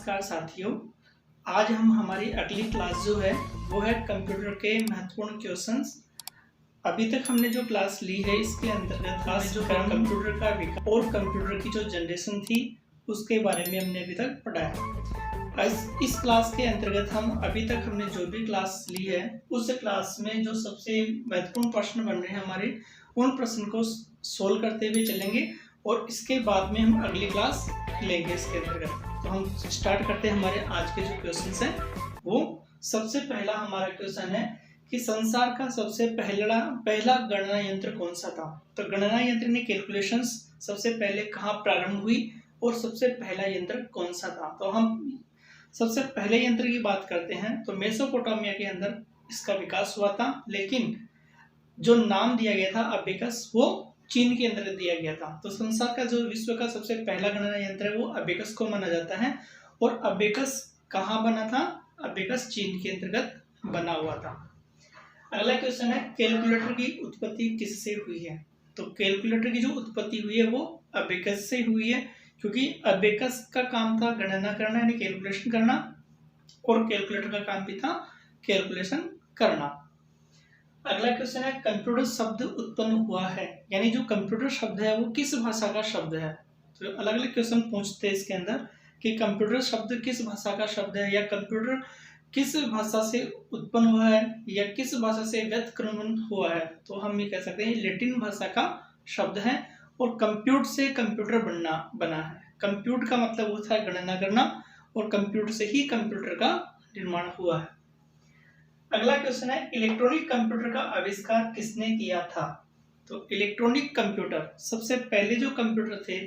नमस्कार साथियों। आज हम हमारी अगली क्लास जो है वो है कंप्यूटर के महत्वपूर्ण क्वेश्चंस। अभी तक हमने जो क्लास ली है इसके अंतर्गत खास जो कंप्यूटर का विकास और कंप्यूटर की जो जनरेशन थी उसके बारे में हमने अभी तक पढ़ा है। इस क्लास के अंतर्गत हम अभी तक हमने जो भी क्लास ली है उस क्लास में जो सबसे महत्वपूर्ण प्रश्न बन रहे हैं हमारे, उन प्रश्न को सोल्व करते हुए चलेंगे और इसके बाद में हम अगली क्लास लेंगे इसके अंतर्गत। तो हम स्टार्ट करते हैं हमारे आज के जो क्वेश्चंस हैं। वो सबसे पहला हमारा क्वेश्चन है कि संसार का सबसे पहला गणना यंत्र कौन सा था। तो गणना यंत्र ने कैलकुलेशंस सबसे पहले कहाँ प्रारंभ हुई और सबसे पहला यंत्र कौन सा था। तो हम सबसे पहले यंत्र की बात करते हैं तो मेसोपोटामिया के अंदर इसका विकास हुआ था, लेकिन जो नाम दिया गया था अबेकस वो चीन के अंदर दिया गया था। तो संसार का जो विश्व का सबसे पहला गणना यंत्र है वो अबेकस को माना जाता है। और अबेकस कहाँ बना था? अबेकस चीन के अंतर्गत बना हुआ था। अगला क्वेश्चन है कैलकुलेटर की उत्पत्ति किससे हुई है। तो कैलकुलेटर की जो उत्पत्ति हुई है वो अबेकस से हुई है, क्योंकि अबेकस का काम था गणना करना यानी कैलकुलेशन करना, और कैलकुलेटर का काम भी था कैलकुलेशन करना। अगला क्वेश्चन है कंप्यूटर शब्द उत्पन्न हुआ है, यानी जो कंप्यूटर शब्द है वो किस भाषा का शब्द है। तो अलग अलग क्वेश्चन पूछते हैं इसके अंदर कि कंप्यूटर शब्द किस भाषा का शब्द है, या कंप्यूटर किस भाषा से उत्पन्न हुआ है, या किस भाषा से व्युत्क्रमण हुआ है। तो हम ये कह सकते हैं लैटिन भाषा का शब्द है। और कंप्यूट से कंप्यूटर बना है। कंप्यूट का मतलब होता है गणना करना, और कंप्यूटर से ही कंप्यूटर का निर्माण हुआ है। अगला क्वेश्चन है इलेक्ट्रॉनिक कंप्यूटर का आविष्कार किसने किया था। तो इलेक्ट्रॉनिक कंप्यूटर सबसे पहले जो कंप्यूटर थे,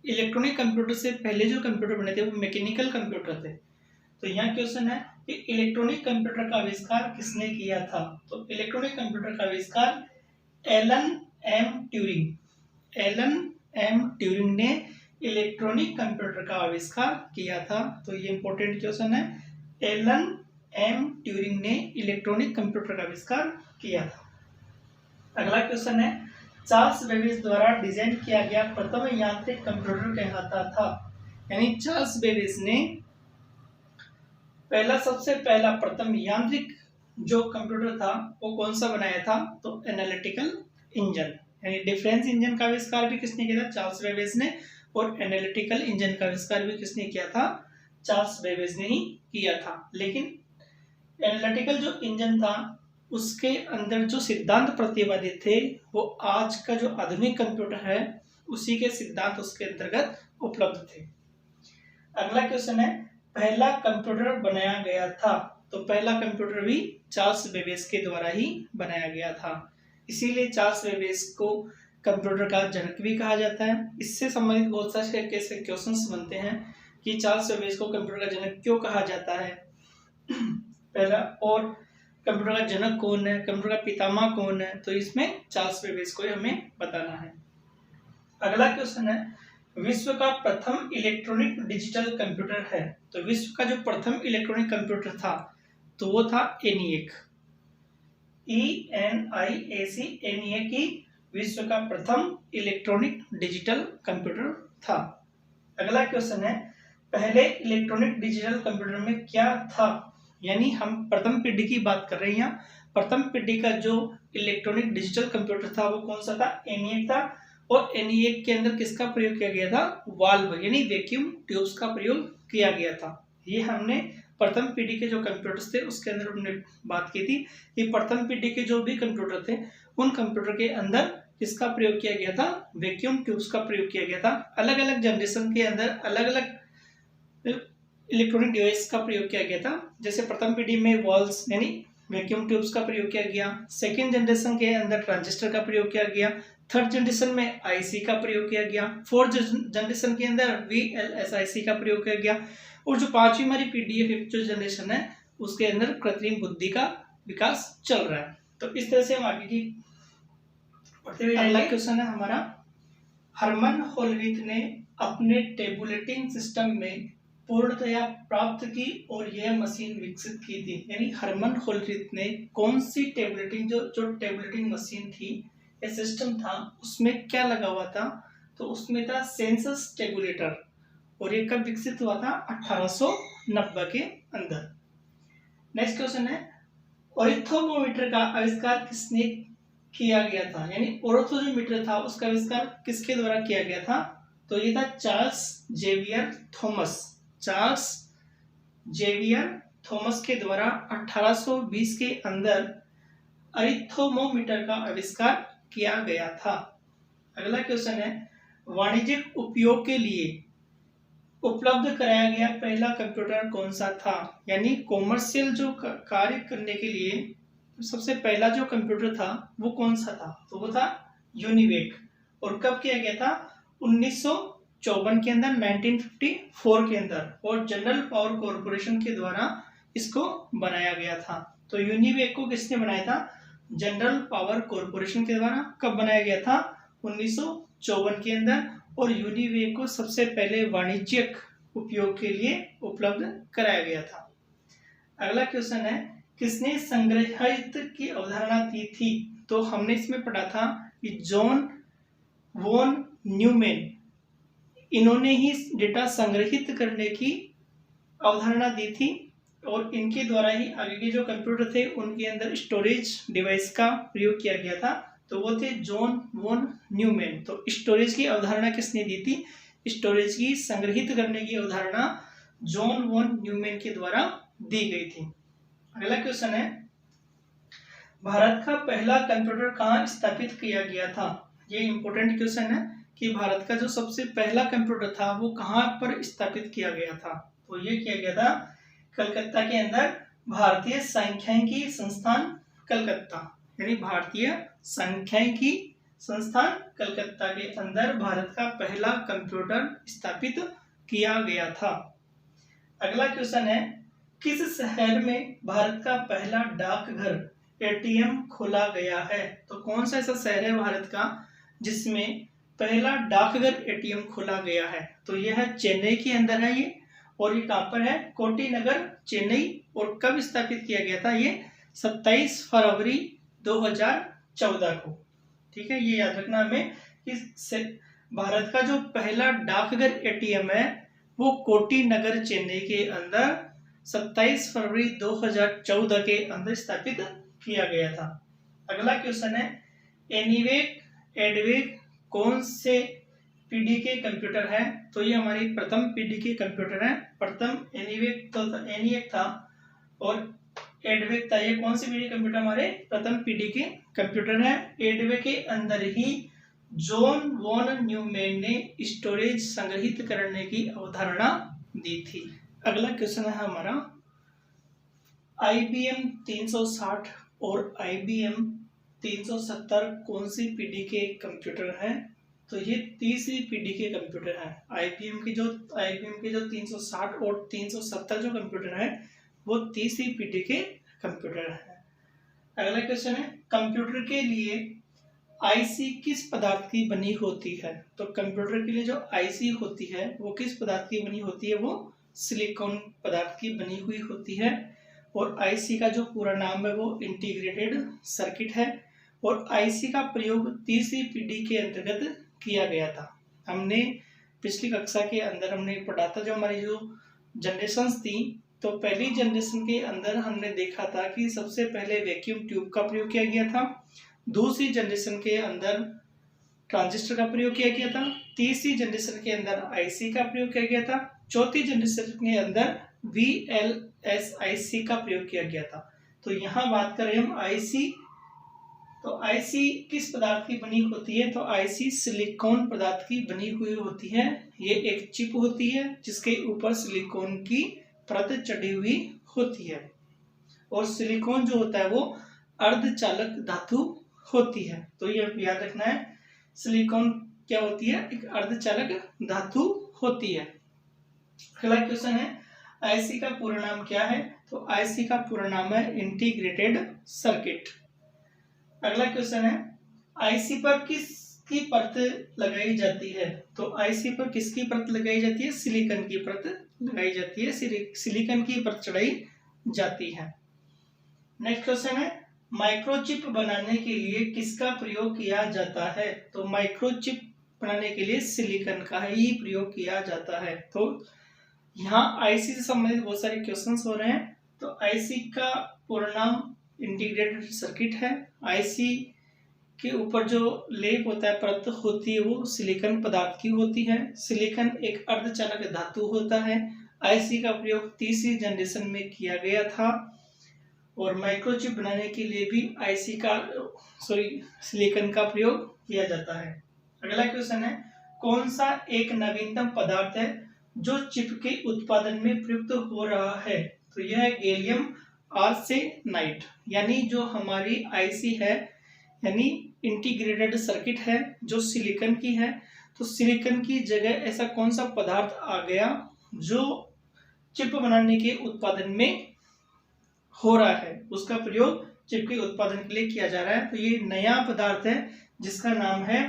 इलेक्ट्रॉनिक कंप्यूटर से पहले जो कंप्यूटर बने थे वो मैकेनिकल कंप्यूटर थे। तो यहाँ क्वेश्चन है कि इलेक्ट्रॉनिक कंप्यूटर का आविष्कार किसने किया था। तो इलेक्ट्रॉनिक कंप्यूटर का आविष्कार एलन एम ट्यूरिंग ने इलेक्ट्रॉनिक कंप्यूटर का आविष्कार किया था। तो ये इंपॉर्टेंट क्वेश्चन है, एलन एम ट्यूरिंग ने इलेक्ट्रॉनिक कंप्यूटर का आविष्कार किया था। अगला क्वेश्चन है चार्ल्स बेबेज द्वारा डिजाइन किया गया प्रथम यांत्रिक कंप्यूटर कहलाता था। यानी चार्ल्स बेबेज ने सबसे पहला प्रथम यांत्रिक जो कंप्यूटर था वो कौन सा बनाया था। तो एनालिटिकल इंजन, यानी डिफरेंस इंजन का आविष्कार भी किसने किया था? चार्ल्स बेबेज ने। और एनालिटिकल इंजन का आविष्कार भी किसने किया था? चार्ल्स बेबेज ने ही किया था। लेकिन एनालिटिकल जो इंजन था उसके अंदर जो सिद्धांत प्रतिपादित थे वो आज का जो आधुनिक कंप्यूटर है उसी के सिद्धांत उसके अंतर्गत उपलब्ध थे। अगला क्वेश्चन है पहला कंप्यूटर बनाया गया था। तो पहला कंप्यूटर भी चार्ल्स बेबेज के द्वारा ही बनाया गया था, इसीलिए चार्ल्स बेबेज को कंप्यूटर का जनक भी कहा जाता है। इससे संबंधित बहुत सारे क्वेश्चंस बनते हैं कि चार्ल्स बेबेज को कंप्यूटर का जनक क्यों कहा जाता है पहला, और कंप्यूटर का जनक कौन है, कंप्यूटर का पितामह कौन है। तो इसमें चार्ल्स बेबेज को हमें बताना है। अगला क्वेश्चन है विश्व का प्रथम इलेक्ट्रॉनिक डिजिटल कंप्यूटर है। तो विश्व का जो प्रथम इलेक्ट्रॉनिक कंप्यूटर था तो वो था ENIAC, ENIAC ही विश्व का प्रथम इलेक्ट्रॉनिक डिजिटल कंप्यूटर था। अगला क्वेश्चन है पहले इलेक्ट्रॉनिक डिजिटल कंप्यूटर में क्या था। यानी हम प्रथम पीढ़ी की बात कर रहे हैं। प्रथम पीढ़ी का जो इलेक्ट्रॉनिक डिजिटल कंप्यूटर था वो कौन सा था? ENIAC था। और ENIAC के अंदर किसका प्रयोग किया गया था? वाल्व यानी वैक्यूम ट्यूब्स का प्रयोग किया गया था। ये हमने प्रथम पीढ़ी के जो कंप्यूटर्स थे उसके अंदर हमने बात की थी कि प्रथम पीढ़ी के जो भी कंप्यूटर थे उन कंप्यूटर के अंदर किसका प्रयोग किया गया था? वैक्यूम ट्यूब्स का प्रयोग किया गया था। अलग अलग जनरेशन के अंदर अलग अलग इलेक्ट्रॉनिक डिवाइस का प्रयोग किया गया था। जैसे प्रथम पीढ़ी में वॉल्व्स यानी वैक्यूम ट्यूब्स का प्रयोग किया गया, सेकेंड जनरेशन के अंदर ट्रांजिस्टर का प्रयोग किया गया, थर्ड जनरेशन में IC का प्रयोग किया गया, फोर्थ जनरेशन के अंदर VLSIC का प्रयोग किया गया, और जो पांचवी हमारी पीढ़ी है, फिफ्थ जो जनरेशन है, उसके अंदर कृत्रिम बुद्धि का विकास चल रहा है। तो इस तरह से हम आगे की पढ़ते हुए अगला क्वेश्चन है हमारा हरमन होलविथ ने अपने टेबुलेटिंग सिस्टम में पूर्णतया प्राप्त की और यह मशीन विकसित की थी। यानी हरमन होलविथ ने कौन सी टेबुलेटिंग जो टेबुलेटिंग मशीन थी या सिस्टम था उसमें क्या लगा हुआ था। तो उसमें था सेंसस टेबुलेटर, और ये कब विकसित हुआ था? 1890 के अंदर। नेक्स्ट क्वेश्चन है, ऑर्थोमीटर का आविष्कार किसने किया गया था? यानी ऑर्थो जो मीटर था उसका आविष्कार किसके द्वारा किया गया था? तो ये था Charles Xavier Thomas. Charles Xavier Thomas के द्वारा 1820 के अंदर अरिथोमोमीटर का आविष्कार किया गया था। अगला क्वेश्चन है, वाणिज्यिक उपयोग के लिए उपलब्ध कराया गया पहला कंप्यूटर कौन सा था? यानी कॉमर्शियल जो कार्य करने के लिए सबसे पहला जो कंप्यूटर था वो कौन सा था? तो वो था यूनिवेक। और कब किया गया था? 1954 के अंदर, 1954 के अंदर, और जनरल पावर कॉर्पोरेशन के द्वारा इसको बनाया गया था। तो यूनिवेक को किसने बनाया था? जनरल पावर कॉर्पोरेशन के द्वारा। कब बनाया गया था? 1954 के अंदर। और यूनिवेक को सबसे पहले वाणिज्यिक उपयोग के लिए उपलब्ध कराया गया था। अगला क्वेश्चन है, किसने संग्रहित की अवधारणा दी थी? तो हमने इसमें पढ़ा था कि जॉन वॉन न्यूमैन, इन्होंने ही डेटा संग्रहित करने की अवधारणा दी थी और इनके द्वारा ही आगे के जो कंप्यूटर थे उनके अंदर स्टोरेज डिवाइस का प्रयोग किया गया था। तो वो थे जॉन वॉन न्यूमैन। तो स्टोरेज की अवधारणा किसने दी थी? स्टोरेज की संग्रहित करने की अवधारणा जॉन वॉन न्यूमैन के द्वारा दी गई थी। अगला क्वेश्चन है, भारत का पहला कंप्यूटर कहाँ स्थापित किया गया था? ये इंपॉर्टेंट क्वेश्चन है कि भारत का जो सबसे पहला कंप्यूटर था वो कहाँ पर स्थापित किया गया था? तो ये किया गया था कलकत्ता के अंदर, भारतीय सांख्यिकी संस्थान कलकत्ता, यानी भारतीय सांख्यिकी संस्थान कलकत्ता के अंदर भारत का पहला कंप्यूटर स्थापित किया गया था। अगला क्वेश्चन है, किस शहर में भारत का पहला डाकघर एटीएम खोला गया है? तो कौन सा ऐसा शहर है भारत का जिसमें पहला डाकघर एटीएम खोला गया है? तो यह है चेन्नई के अंदर है ये, और ये कहाँ पर है? कोटी नगर, चेन्नई। और कब स्थापित किया गया था? ये 27 फरवरी 2014 को। ठीक है, ये याद रखना हमें कि भारत का जो पहला डाकघर एटीएम है वो कोटी नगर, चेन्नई के अंदर 27 फरवरी 2014 के अंदर स्थापित किया गया था। अगला क्वेश्चन है, एनीवेक एडवेक कौन से पीढ़ी के कंप्यूटर है? तो ये हमारी प्रथम पीढ़ी के कंप्यूटर है। प्रथम एनीवेक तो एनीवेक था और एडवेक था। ये कौन सी पीढ़ी कंप्यूटर? हमारे प्रथम पीढ़ी के कंप्यूटर है। एडवेक के अंदर ही जॉन वॉन न्यूमैन ने स्टोरेज संग्रहित करने की अवधारणा दी थी। अगला क्वेश्चन है हमारा, IBM 360 और IBM 370 कौन सी पीढ़ी के कंप्यूटर हैं? तो ये तीसरी पीढ़ी के कंप्यूटर हैं। IBM के जो 360 और 370 जो कंप्यूटर हैं वो तीसरी पीढ़ी के कंप्यूटर हैं। अगला क्वेश्चन है, कंप्यूटर के लिए आईसी किस पदार्थ की बनी होती है? तो कंप्यूटर के लिए जो आईसी होती है वो किस पदार्थ की बनी होती है? वो सिलिकॉन पदार्थ की बनी हुई होती है। और आईसी का जो पूरा नाम है वो इंटीग्रेटेड सर्किट है। और आईसी का प्रयोग तीसरी पीढ़ी के अंतर्गत किया गया था। हमने पिछली कक्षा के अंदर हमने पढ़ा था, जो हमारी जो जनरेशन्स थी, तो पहली जनरेशन के अंदर हमने देखा था कि सबसे पहले वैक्यूम ट्यूब का प्रयोग किया गया था। दूसरी जनरेशन के अंदर ट्रांजिस्टर का प्रयोग किया गया था। तीसरी जनरेशन के अंदर आईसी का प्रयोग किया गया था। चौथी जनरेशन के अंदर VLSIC का प्रयोग किया गया था। तो यहाँ बात करें हम आईसी, तो आईसी किस पदार्थ की बनी होती है? तो आईसी सिलिकॉन पदार्थ की बनी हुई होती है। ये एक चिप होती है जिसके ऊपर सिलिकॉन की परत चढ़ी हुई होती है। और सिलिकॉन जो होता है वो अर्धचालक धातु होती है। तो ये याद रखना है, सिलिकॉन क्या होती है? एक अर्धचालक धातु होती है। अगला क्वेश्चन है, आईसी का पूरा नाम क्या है? तो आईसी का पूरा नाम है इंटीग्रेटेड सर्किट। अगला क्वेश्चन है, आईसी पर किसकी परत लगाई जाती है? तो आईसी पर किसकी परत लगाई जाती है? सिलिकॉन की परत लगाई जाती है। सिलिकॉन की परत चढ़ाई जाती है। नेक्स्ट क्वेश्चन है, माइक्रोचिप बनाने के लिए किसका प्रयोग किया जाता है? तो माइक्रोचिप बनाने के लिए सिलिकॉन का ही प्रयोग किया जाता है। तो यहाँ आईसी से संबंधित बहुत सारे क्वेश्चंस हो रहे हैं। तो आईसी का पूरा नाम इंटीग्रेटेड सर्किट है। आईसी के ऊपर जो लेप होता है, परत होती है, वो सिलिकॉन पदार्थ की होती है। सिलिकॉन एक अर्धचालक धातु होता है। आईसी का प्रयोग तीसरी जनरेशन में किया गया था और माइक्रोचिप बनाने के लिए भी सिलिकॉन का प्रयोग किया जाता है। अगला क्वेश्चन है, कौन सा एक नवीनतम पदार्थ है जो चिप के उत्पादन में प्रयुक्त हो रहा है? तो यह है गैलियम आर्सेनाइड। यानी जो हमारी आईसी है, यानी इंटीग्रेटेड सर्किट है, जो सिलिकॉन की है। तो सिलिकॉन की जगह ऐसा कौन सा पदार्थ आ गया जो चिप बनाने के उत्पादन में हो रहा है, उसका प्रयोग चिप के उत्पादन के लिए किया जा रहा है। तो ये नया पदार्थ है जिसका नाम है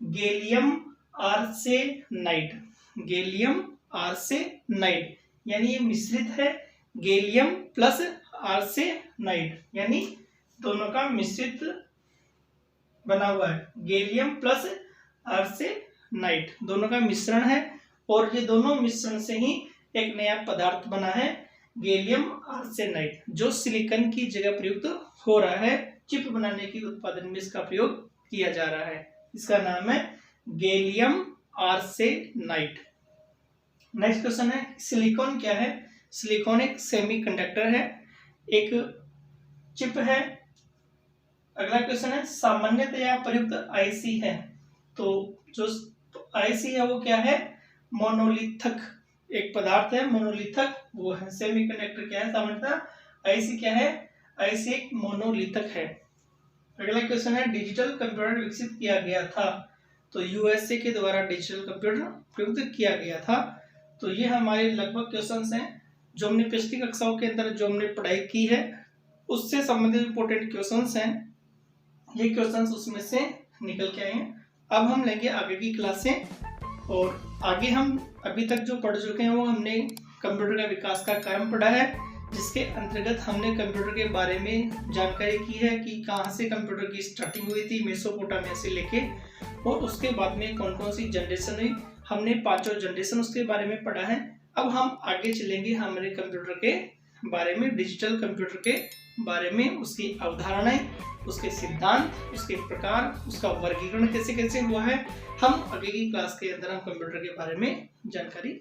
गैलियम आर्सेनाइड। गैलियम आर्सेनाइड यानी ये मिश्रित है गैलियम प्लस आर्सेनाइड, यानी दोनों का मिश्रित बना हुआ है। गैलियम प्लस आर्सेनाइड दोनों का मिश्रण है और ये दोनों मिश्रण से ही एक नया पदार्थ बना है गैलियम आर्सेनाइड, जो सिलिकॉन की जगह प्रयुक्त हो रहा है। चिप बनाने के उत्पादन में इसका प्रयोग किया जा रहा है। इसका नाम है गैलियम आर्सेनाइड। नेक्स्ट क्वेश्चन है, सिलिकॉन क्या है? सिलिकॉन एक सेमीकंडक्टर है, एक चिप है। अगला क्वेश्चन है, सामान्यतया प्रयुक्त आईसी है। तो जो आईसी है वो क्या है? मोनोलिथिक एक पदार्थ है, मोनोलिथिक वो है। सेमीकंडक्टर क्या है? सामान्यतः आईसी क्या है? आईसी एक मोनोलिथिक है। अगला क्वेश्चन है, डिजिटल कंप्यूटर विकसित किया गया था। तो यूएसए के द्वारा डिजिटल कंप्यूटर प्रयुक्त किया गया था। तो ये हमारे लगभग क्वेश्चंस हैं जो हमने पिछली कक्षाओं के अंदर जो हमने पढ़ाई की है उससे संबंधित इंपॉर्टेंट क्वेश्चंस हैं। ये क्वेश्चंस उसमें से निकल के आए हैं। अब हम लेंगे आगे की क्लासें और आगे हम अभी तक जो पढ़ चुके हैं वो हमने कंप्यूटर का विकास का क्रम पढ़ा है, जिसके अंतर्गत हमने कंप्यूटर के बारे में जानकारी की है कि कहाँ से कंप्यूटर की स्टार्टिंग हुई थी, मेसोपोटामिया से लेके, और उसके बाद में कौन कौन सी जनरेशन हुई। हमने 5 जनरेशन उसके बारे में पढ़ा है। अब हम आगे चलेंगे हमारे कंप्यूटर के बारे में, डिजिटल कंप्यूटर के बारे में, उसकी अवधारणाएं, उसके सिद्धांत, उसके प्रकार, उसका वर्गीकरण कैसे कैसे हुआ है। हम आगे की क्लास के अंदर हम कंप्यूटर के बारे में जानकारी